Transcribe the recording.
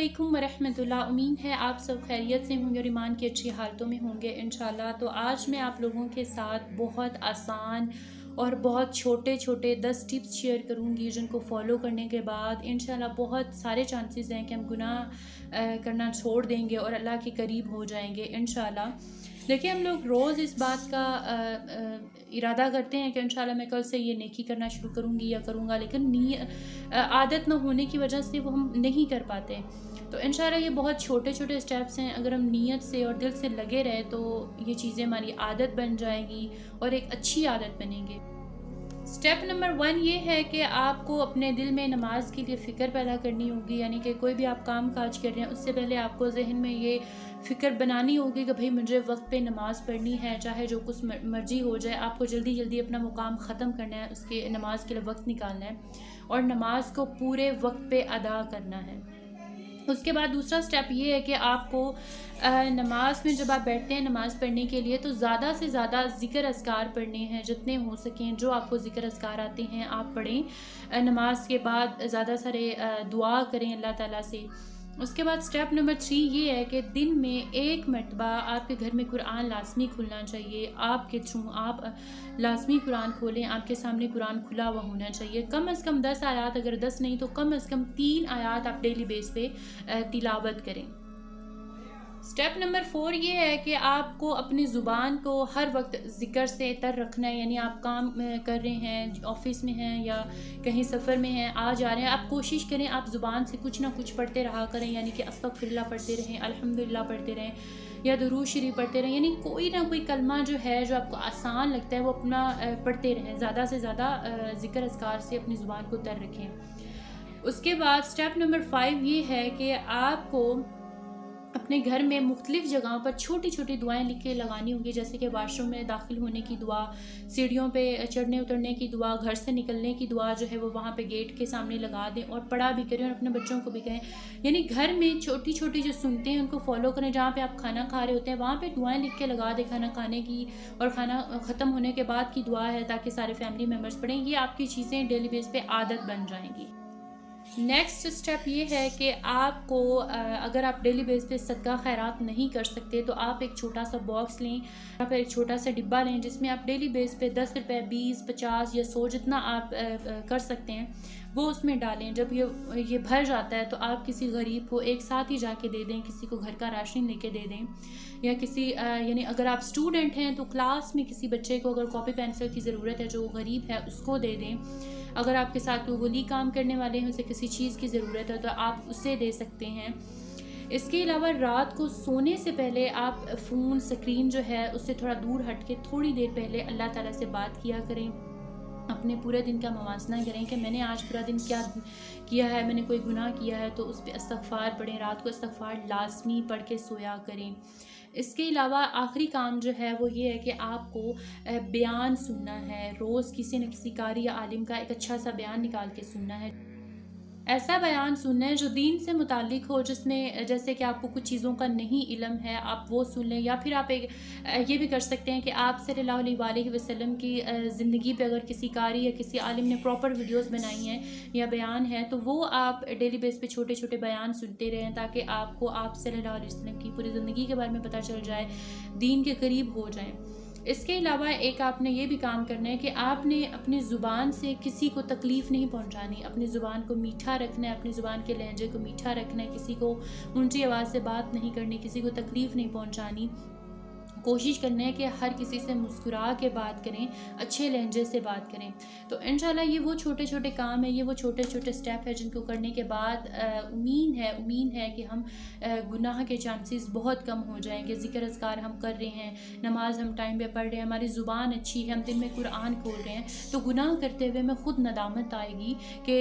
अस्सलामुअलैकुम वरहमतुल्लाह। उम्मीद है आप सब खैरियत से होंगे और ईमान की अच्छी हालतों में होंगे इंशाल्लाह। तो आज मैं आप लोगों के साथ बहुत आसान और बहुत छोटे छोटे 10 टिप्स शेयर करूंगी जिनको फॉलो करने के बाद इंशाल्लाह बहुत सारे चांसेस हैं कि हम गुनाह करना छोड़ देंगे और अल्लाह के करीब हो जाएंगे इंशाल्लाह। देखिए, हम लोग रोज़ इस बात का इरादा करते हैं कि इंशाल्लाह मैं कल से ये नेकी करना शुरू करूँगी या करूँगा, लेकिन आदत न होने की वजह से वो हम नहीं कर पाते। तो इंशाल्लाह ये बहुत छोटे छोटे स्टेप्स हैं, अगर हम नीयत से और दिल से लगे रहे तो ये चीज़ें हमारी आदत बन जाएगी और एक अच्छी आदत बनेंगी। स्टेप नंबर 1 ये है कि आपको अपने दिल में नमाज के लिए फ़िक्र पैदा करनी होगी। यानी कि कोई भी आप काम काज कर रहे हैं उससे पहले आपको जहन में ये फ़िक्र बनानी होगी कि भाई मुझे वक्त पे नमाज़ पढ़नी है, चाहे जो कुछ मर्ज़ी हो जाए। आपको जल्दी जल्दी अपना मुकाम ख़त्म करना है, उसके नमाज के लिए वक्त निकालना है और नमाज को पूरे वक्त पे अदा करना है। उसके बाद दूसरा स्टेप ये है कि आपको नमाज में जब आप बैठते हैं नमाज़ पढ़ने के लिए तो ज़्यादा से ज़्यादा ज़िक्र अस्कार पढ़ने हैं, जितने हो सकें जो आपको ज़िक्र अस्कार आते हैं आप पढ़ें। नमाज के बाद ज़्यादा सारे दुआ करें अल्लाह ताला से। उसके बाद स्टेप नंबर 3 ये है कि दिन में एक मरतबा आपके घर में कुरान लाजमी खुलना चाहिए। आपके थ्रू आप लाजमी कुरान खोलें, आपके सामने कुरान खुला हुआ होना चाहिए। कम से कम 10 आयात, अगर 10 नहीं तो कम से कम 3 आयात आप डेली बेस पे तिलावत करें। स्टेप नंबर 4 ये है कि आपको अपनी ज़ुबान को हर वक्त ज़िक्र से तर रखना है। यानी आप काम कर रहे हैं, ऑफिस में हैं या कहीं सफ़र में हैं, आ जा रहे हैं, आप कोशिश करें आप ज़ुबान से कुछ ना कुछ पढ़ते रहा करें। यानी कि अस्तगफिरुल्लाह पढ़ते रहें, अल्हम्दुलिल्लाह पढ़ते रहें या दुरूद शरीफ पढ़ते रहें। यानी कोई ना कोई कलमा जो है जो आपको आसान लगता है वो अपना पढ़ते रहें। ज़्यादा से ज़्यादा ज़िक्र अस्कार से अपनी ज़ुबान को तर रखें। उसके बाद स्टेप नंबर 5 ये है कि आपको अपने घर में मुख्तलिफ जगहों पर छोटी छोटी दुआएं लिख के लगानी होंगी, जैसे कि वाशरूम में दाखिल होने की दुआ, सीढ़ियों पे चढ़ने उतरने की दुआ, घर से निकलने की दुआ जो है वो वहाँ पे गेट के सामने लगा दें और पढ़ा भी करें और अपने बच्चों को भी कहें। यानी घर में छोटी छोटी जो सुनते हैं उनको फॉलो करें। जहाँ पे आप खाना खा रहे होते हैं वहाँ पे दुआएं लिख के लगा दें, खाना खाने की और खाना ख़त्म होने के बाद की दुआ है, ताकि सारे फैमिली मेम्बर्स पढ़ें। ये आपकी चीज़ें डेली बेस पे आदत बन जाएंगी। नेक्स्ट स्टेप ये है कि आपको अगर आप डेली बेस पे सदका खैरात नहीं कर सकते तो आप एक छोटा सा बॉक्स लें या फिर एक छोटा सा डिब्बा लें जिसमें आप डेली बेस पे 10 रुपये, 20, 50 या 100 जितना आप कर सकते हैं वो उसमें डालें। जब ये भर जाता है तो आप किसी गरीब को एक साथ ही जाके दे दें, किसी को घर का राशन लेके दे दें या किसी यानी अगर आप स्टूडेंट हैं तो क्लास में किसी बच्चे को अगर कॉपी पेंसिल की ज़रूरत है जो गरीब है उसको दे दें। अगर आपके साथ कोई वली काम करने वाले हैं, उसे किसी चीज़ की ज़रूरत है तो आप उसे दे सकते हैं। इसके अलावा रात को सोने से पहले आप फ़ोन स्क्रीन जो है उससे थोड़ा दूर हट के थोड़ी देर पहले अल्लाह ताला से बात किया करें। अपने पूरे दिन का मवाजना करें कि मैंने आज पूरा दिन क्या किया है, मैंने कोई गुनाह किया है तो उस पर इस्तग़फ़ार पढ़ें। रात को इस्तग़फ़ार लाज़मी पढ़ के सोया करें। इसके अलावा आखिरी काम जो है वो ये है कि आपको बयान सुनना है। रोज़ किसी न किसी कारी या आलिम का एक अच्छा सा बयान निकाल के सुनना है। ऐसा बयान सुनना है जो दीन से मुताल्लिक हो, जिसमें जैसे कि आपको कुछ चीज़ों का नहीं इल्म है आप वो सुन लें। या फिर आप ये भी कर सकते हैं कि आप सल्लल्लाहु अलैहि वसल्लम की ज़िंदगी पे अगर किसी कारी या किसी आलिम ने प्रॉपर वीडियोस बनाई हैं या बयान है तो वो आप डेली बेस पे छोटे छोटे बयान सुनते रहें, ताकि आपको आप सल्लल्लाहु अलैहि वसल्लम की पूरी ज़िंदगी के बारे में पता चल जाए, दीन के करीब हो जाएँ। इसके अलावा एक आपने ये भी काम करना है कि आपने अपनी ज़ुबान से किसी को तकलीफ़ नहीं पहुंचानी। अपनी ज़ुबान को मीठा रखना है, अपनी ज़ुबान के लहजे को मीठा रखना है, किसी को ऊंची आवाज़ से बात नहीं करनी, किसी को तकलीफ़ नहीं पहुंचानी। कोशिश करना है कि हर किसी से मुस्कुरा के बात करें, अच्छे लहजे से बात करें। तो इंशाल्लाह ये वो छोटे छोटे काम है, ये वो छोटे छोटे स्टेप है जिनको करने के बाद उम्मीद है कि हम गुनाह के चांसेस बहुत कम हो जाएंगे। ज़िक्र अस्कार हम कर रहे हैं, नमाज हम टाइम पे पढ़ रहे हैं, हमारी ज़ुबान अच्छी है, हम दिन में कुरान खोल रहे हैं, तो गुनाह करते हुए हमें ख़ुद नदामत आएगी कि